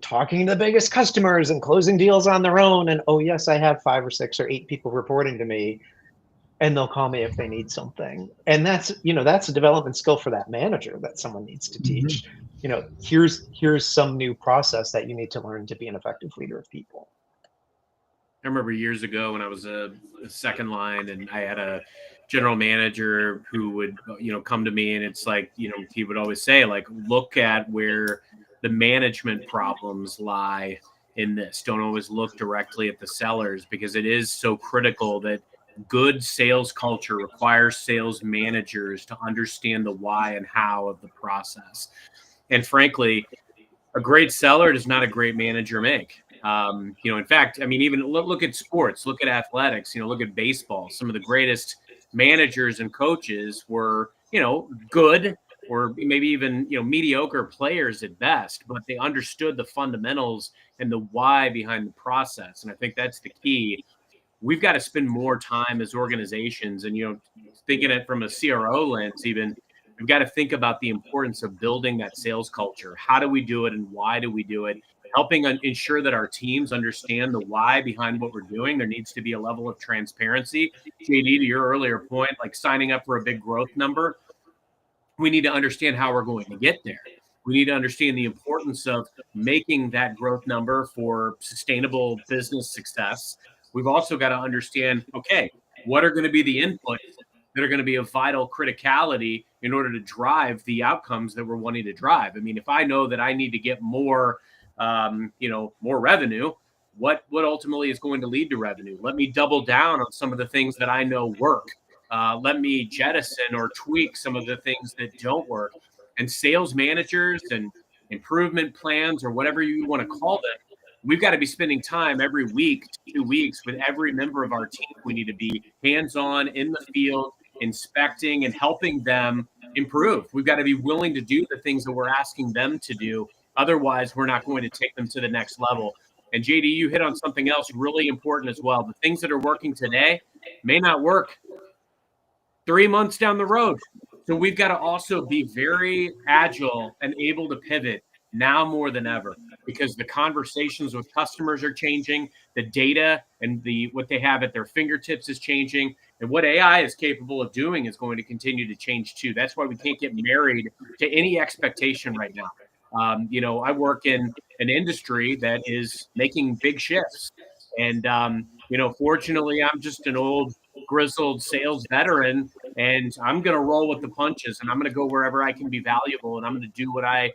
talking to the biggest customers and closing deals on their own. And oh, yes, I have 5 or 6 or 8 people reporting to me, and they'll call me if they need something. And that's a development skill for that manager that someone needs to Mhm. teach. Here's some new process that you need to learn to be an effective leader of people. I remember years ago when I was a second line and I had a general manager who would, come to me, and it's like, he would always say, like, look at where the management problems lie in this. Don't always look directly at the sellers, because it is so critical that good sales culture requires sales managers to understand the why and how of the process. And frankly, a great seller does not a great manager make. In fact, I mean, even look at sports, look at athletics, look at baseball. Some of the greatest managers and coaches were, good, or maybe even, mediocre players at best, but they understood the fundamentals and the why behind the process. And I think that's the key. We've got to spend more time as organizations, and, thinking it from a CRO lens, even, we've got to think about the importance of building that sales culture. How do we do it, and why do we do it? Helping ensure that our teams understand the why behind what we're doing. There needs to be a level of transparency. JD, to your earlier point, like signing up for a big growth number, we need to understand how we're going to get there. We need to understand the importance of making that growth number for sustainable business success. We've also got to understand, okay, what are going to be the inputs that are going to be of vital criticality in order to drive the outcomes that we're wanting to drive. I mean, if I know that I need to get more, more revenue, what ultimately is going to lead to revenue? Let me double down on some of the things that I know work. Let me jettison or tweak some of the things that don't work. And sales managers and improvement plans, or whatever you want to call them, we've got to be spending time every week, 2 weeks, with every member of our team. We need to be hands-on in the field, inspecting and helping them improve. We've got to be willing to do the things that we're asking them to do. Otherwise, we're not going to take them to the next level. And JD, you hit on something else really important as well. The things that are working today may not work 3 months down the road. So we've got to also be very agile and able to pivot now more than ever, because the conversations with customers are changing, the data and what they have at their fingertips is changing, and what AI is capable of doing is going to continue to change too. That's why we can't get married to any expectation right now. I work in an industry that is making big shifts, and fortunately, I'm just an old grizzled sales veteran, and I'm going to roll with the punches, and I'm going to go wherever I can be valuable, and I'm going to do what I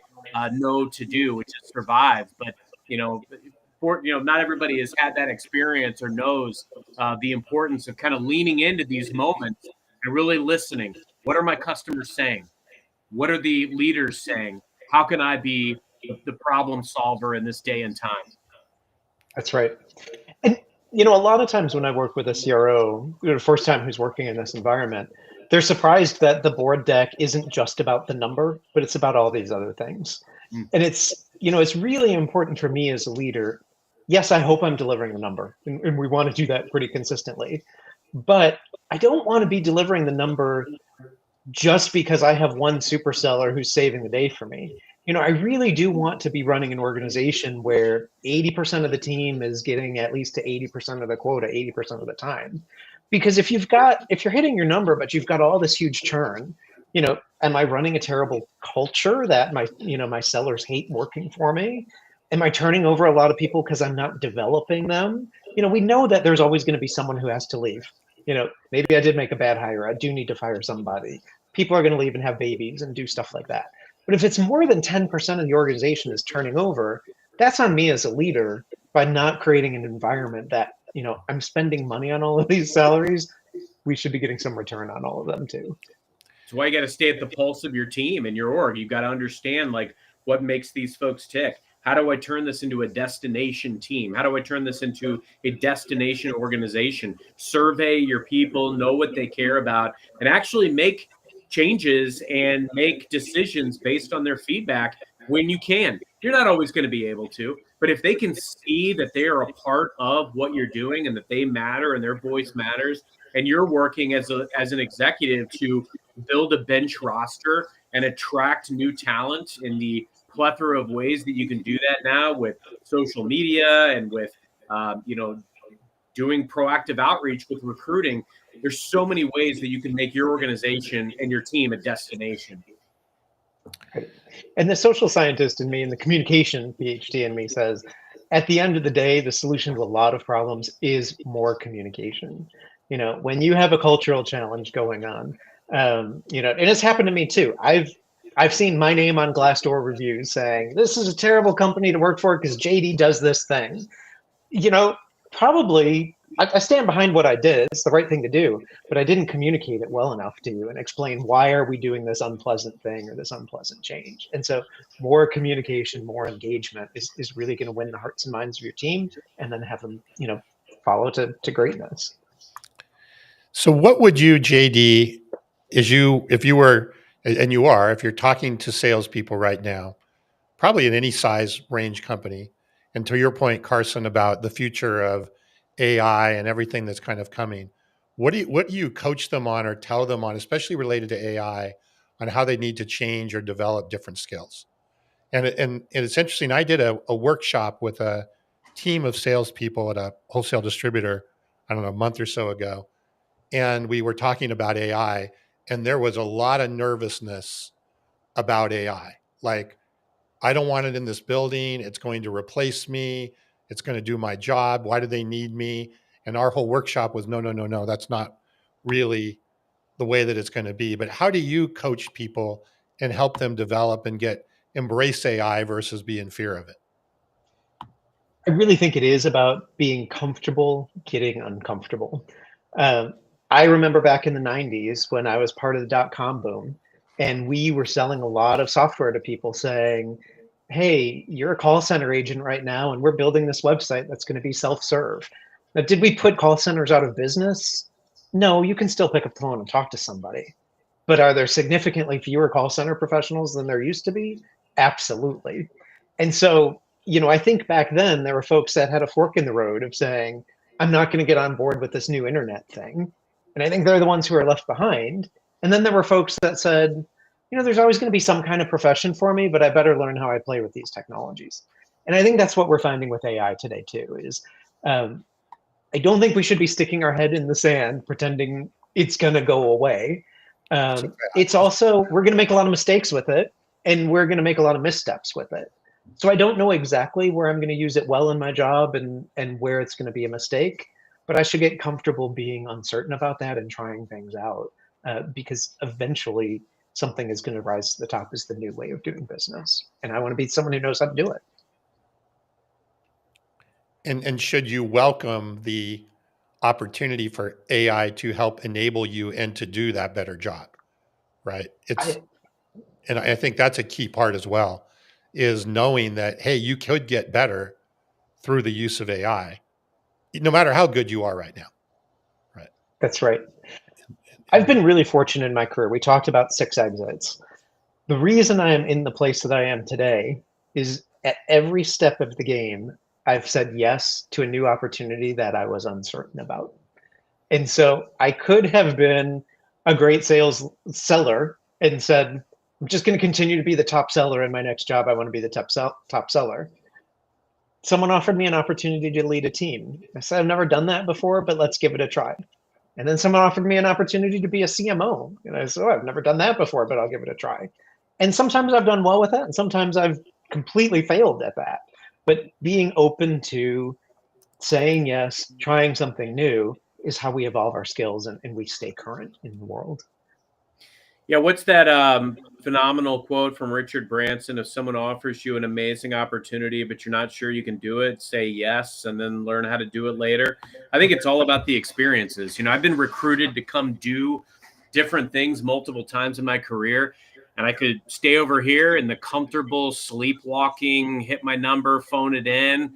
know to do, which is survive. But not everybody has had that experience or knows the importance of kind of leaning into these moments and really listening. What are my customers saying? What are the leaders saying? How can I be the problem solver in this day and time? That's right. And a lot of times when I work with a CRO, the first time who's working in this environment, they're surprised that the board deck isn't just about the number, but it's about all these other things. And it's really important for me as a leader. Yes, I hope I'm delivering the number, and we want to do that pretty consistently. But I don't want to be delivering the number just because I have one super seller who's saving the day for me. I really do want to be running an organization where 80% of the team is getting at least to 80% of the quota 80% of the time. Because if you're hitting your number, but you've got all this huge churn, am I running a terrible culture that my sellers hate working for me? Am I turning over a lot of people because I'm not developing them? We know that there's always going to be someone who has to leave. Maybe I did make a bad hire. I do need to fire somebody. People are going to leave and have babies and do stuff like that. But if it's more than 10% of the organization is turning over, that's on me as a leader by not creating an environment that, I'm spending money on all of these salaries. We should be getting some return on all of them too. That's why you got to stay at the pulse of your team and your org. You've got to understand what makes these folks tick. How do I turn this into a destination team? How do I turn this into a destination organization? Survey your people, know what they care about, and actually make changes and make decisions based on their feedback when you can. You're not always going to be able to, but if they can see that they are a part of what you're doing and that they matter and their voice matters, and you're working as an executive to build a bench roster and attract new talent in the plethora of ways that you can do that now with social media and with doing proactive outreach with recruiting. There's so many ways that you can make your organization and your team a destination. And the social scientist in me and the communication PhD in me says, at the end of the day, the solution to a lot of problems is more communication. When you have a cultural challenge going on, and it's happened to me too. I've seen my name on Glassdoor reviews saying this is a terrible company to work for because JD does this thing. you know, Probably I stand behind what I did. It's the right thing to do, but I didn't communicate it well enough to you and explain why are we doing this unpleasant thing or this unpleasant change. And so more communication, more engagement is really going to win the hearts and minds of your team and then have them, follow to greatness. So what would you, JD, if you were, and you are, if you're talking to salespeople right now, probably in any size range company, and to your point, Carson, about the future of AI and everything that's kind of coming, what do you coach them on or tell them on, especially related to AI, on how they need to change or develop different skills? And it's interesting. I did a workshop with a team of salespeople at a wholesale distributor, I don't know, a month or so ago, and we were talking about AI, and there was a lot of nervousness about AI. Like, I don't want it in this building. It's going to replace me. It's going to do my job. Why do they need me? And our whole workshop was no, no, no, no. That's not really the way that it's going to be. But how do you coach people and help them develop and embrace AI versus be in fear of it? I really think it is about being comfortable getting uncomfortable. Um, I remember back in the 90s when I was part of the dot-com boom, and we were selling a lot of software to people saying, hey, you're a call center agent right now, and we're building this website that's going to be self-serve. Now, did we put call centers out of business? No, you can still pick up the phone and talk to somebody. But are there significantly fewer call center professionals than there used to be? Absolutely. And so, I think back then there were folks that had a fork in the road of saying, I'm not going to get on board with this new internet thing. And I think they're the ones who are left behind. And then there were folks that said, there's always going to be some kind of profession for me, but I better learn how I play with these technologies. And I think that's what we're finding with AI today too, is I don't think we should be sticking our head in the sand pretending it's going to go away. It's also, we're going to make a lot of mistakes with it, and we're going to make a lot of missteps with it. So I don't know exactly where I'm going to use it well in my job and where it's going to be a mistake, but I should get comfortable being uncertain about that and trying things out, because eventually something is going to rise to the top as the new way of doing business. And I want to be someone who knows how to do it. And should you welcome the opportunity for AI to help enable you and to do that better job, right? And I think that's a key part as well, is knowing that, hey, you could get better through the use of AI, no matter how good you are right now, right? That's right. I've been really fortunate in my career. We talked about 6 exits. The reason I am in the place that I am today is at every step of the game, I've said yes to a new opportunity that I was uncertain about. And so I could have been a great sales seller and said, I'm just going to continue to be the top seller in my next job. I want to be the top seller. Someone offered me an opportunity to lead a team. I said, I've never done that before, but let's give it a try. And then someone offered me an opportunity to be a CMO. And I said, oh, I've never done that before, but I'll give it a try. And sometimes I've done well with that, and sometimes I've completely failed at that. But being open to saying yes, trying something new is how we evolve our skills and we stay current in the world. Yeah, what's that phenomenal quote from Richard Branson? If someone offers you an amazing opportunity, but you're not sure you can do it, say yes, and then learn how to do it later. I think it's all about the experiences. I've been recruited to come do different things multiple times in my career, and I could stay over here in the comfortable sleepwalking, hit my number, phone it in,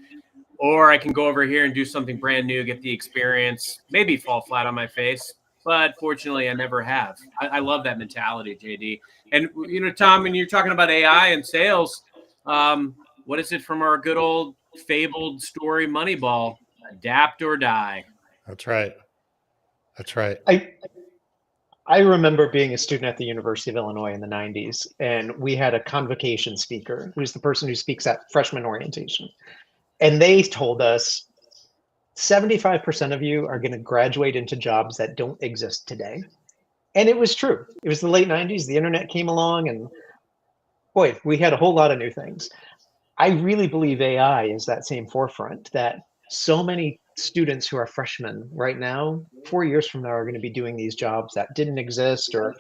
or I can go over here and do something brand new, get the experience, maybe fall flat on my face. But fortunately, I never have. I love that mentality, JD. And, Tom, when you're talking about AI and sales, what is it from our good old fabled story Moneyball? Adapt or die. That's right. That's right. I remember being a student at the University of Illinois in the 90s, and we had a convocation speaker who's the person who speaks at freshman orientation. And they told us 75% of you are going to graduate into jobs that don't exist today. And it was true. It was the late 90s. The internet came along, and boy, we had a whole lot of new things. I really believe AI is that same forefront, that so many students who are freshmen right now, 4 years from now, are going to be doing these jobs that didn't exist or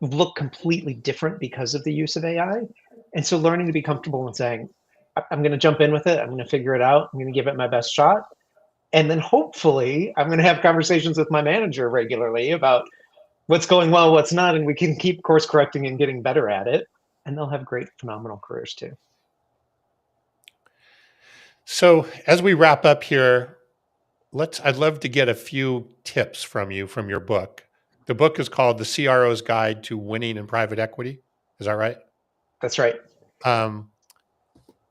look completely different because of the use of AI. And so learning to be comfortable and saying, I'm going to jump in with it. I'm going to figure it out. I'm going to give it my best shot. And then hopefully I'm going to have conversations with my manager regularly about what's going well, what's not, and we can keep course correcting and getting better at it. And they'll have great, phenomenal careers too. So as we wrap up here, I'd love to get a few tips from you from your book. The book is called The CRO's Guide to Winning in Private Equity. Is that right? That's right.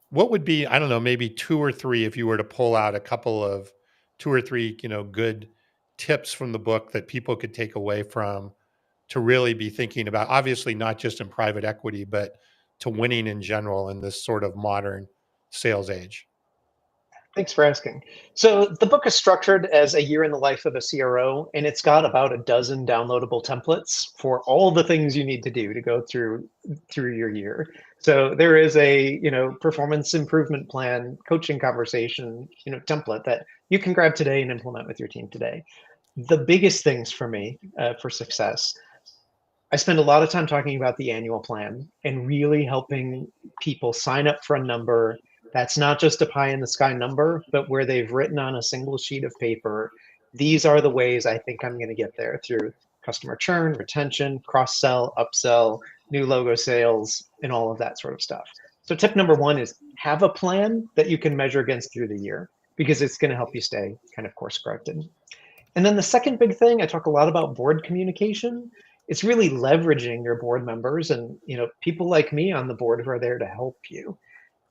What would be, I don't know, maybe 2 or 3, if you were to pull out a couple of 2 or 3, good tips from the book that people could take away from to really be thinking about, obviously not just in private equity, but to winning in general in this sort of modern sales age? Thanks for asking. So the book is structured as a year in the life of a CRO, and it's got about a dozen downloadable templates for all the things you need to do to go through your year. So there is a performance improvement plan, coaching conversation template that you can grab today and implement with your team today. The biggest things for me for success, I spend a lot of time talking about the annual plan and really helping people sign up for a number that's not just a pie in the sky number, but where they've written on a single sheet of paper, these are the ways I think I'm going to get there through customer churn, retention, cross sell, upsell, new logo sales, and all of that sort of stuff. So tip number 1 is have a plan that you can measure against through the year, because it's going to help you stay kind of course corrected. And then the second big thing, I talk a lot about board communication. It's really leveraging your board members and people like me on the board who are there to help you.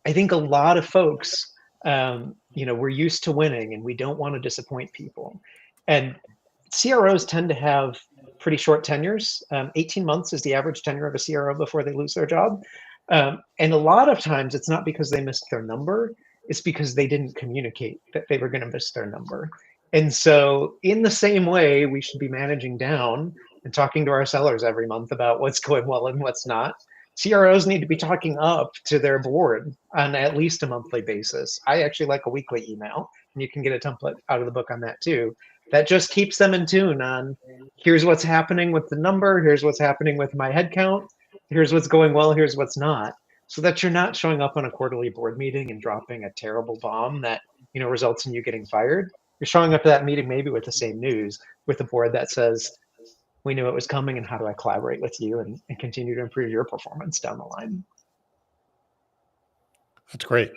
I think a lot of folks, we're used to winning and we don't want to disappoint people. And CROs tend to have pretty short tenures. 18 months is the average tenure of a CRO before they lose their job. And a lot of times it's not because they missed their number, it's because they didn't communicate that they were going to miss their number. And so in the same way, we should be managing down and talking to our sellers every month about what's going well and what's not. CROs need to be talking up to their board on at least a monthly basis. I actually like a weekly email, and you can get a template out of the book on that too. That just keeps them in tune on, here's what's happening with the number, here's what's happening with my headcount, here's what's going well, here's what's not, so that you're not showing up on a quarterly board meeting and dropping a terrible bomb that results in you getting fired. You're showing up to that meeting maybe with the same news, with a board that says, we knew it was coming, and how do I collaborate with you and continue to improve your performance down the line? That's great.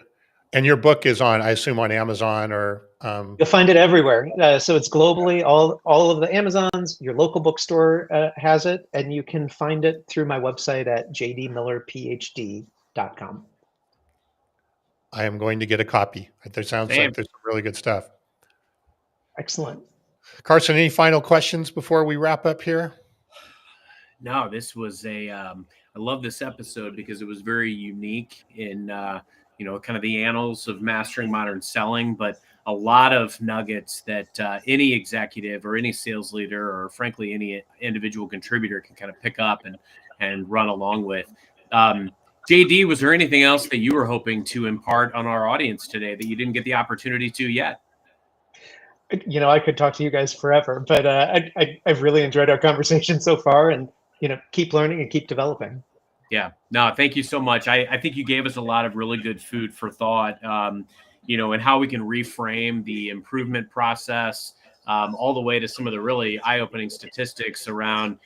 And your book is on, I assume, on Amazon or... You'll find it everywhere. So it's globally, all of the Amazons, your local bookstore has it, and you can find it through my website at jdmillerphd.com. I am going to get a copy. There sounds like there's some really good stuff. Excellent. Carson, any final questions before we wrap up here? No, this was I love this episode because it was very unique in, kind of the annals of mastering modern selling, but a lot of nuggets that any executive or any sales leader or frankly, any individual contributor can kind of pick up and run along with. JD, was there anything else that you were hoping to impart on our audience today that you didn't get the opportunity to yet? I could talk to you guys forever, but I've really enjoyed our conversation so far, and keep learning and keep developing. Yeah, no, thank you so much. I think you gave us a lot of really good food for thought, and how we can reframe the improvement process, all the way to some of the really eye-opening statistics around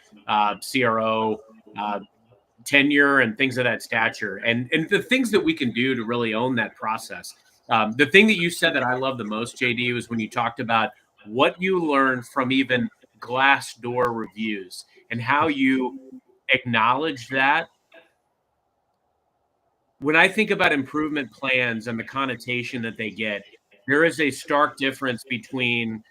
CRO tenure and things of that stature, and the things that we can do to really own that process. The thing that you said that I love the most, JD, was when you talked about what you learned from even Glassdoor reviews and how you acknowledge that. When I think about improvement plans and the connotation that they get, there is a stark difference between,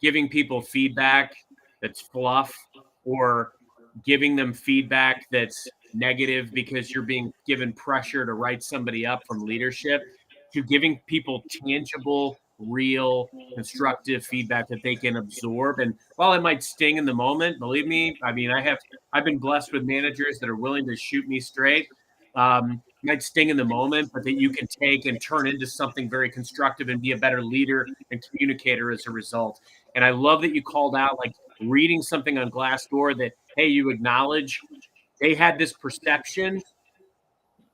giving people feedback that's fluff or giving them feedback that's negative because you're being given pressure to write somebody up from leadership, to giving people tangible, real, constructive feedback that they can absorb. And while it might sting in the moment, believe me, I've been blessed with managers that are willing to shoot me straight. might sting in the moment, but that you can take and turn into something very constructive and be a better leader and communicator as a result. And I love that you called out, like, reading something on Glassdoor that, hey, you acknowledge they had this perception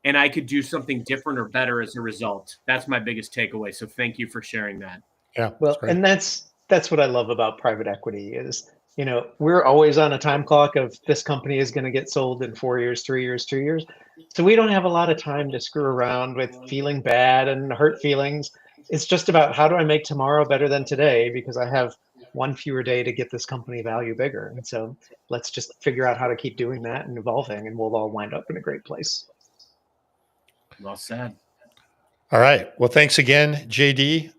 and I could do something different or better as a result. That's my biggest takeaway. So thank you for sharing that. Yeah, Well, and that's what I love about private equity is, we're always on a time clock of this company is going to get sold in 4 years, 3 years, 2 years. So we don't have a lot of time to screw around with feeling bad and hurt feelings. It's just about how do I make tomorrow better than today because I have one fewer day to get this company value bigger. And so let's just figure out how to keep doing that and evolving, and we'll all wind up in a great place. Well said. All right. Well, thanks again, JD.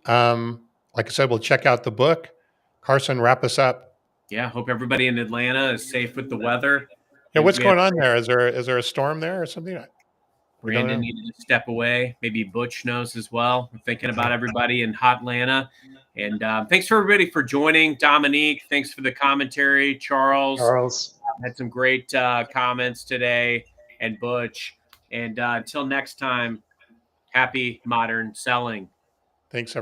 Like I said, we'll check out the book. Carson, wrap us up. Yeah. Hope everybody in Atlanta is safe with the weather. Yeah, what's going on there? Is there a storm there or something? Brandon needed to step away. Maybe Butch knows as well. I'm thinking about everybody in hot Atlanta. And thanks for everybody for joining. Dominique, thanks for the commentary. Charles had some great comments today, and Butch. And until next time, happy modern selling. Thanks, everyone.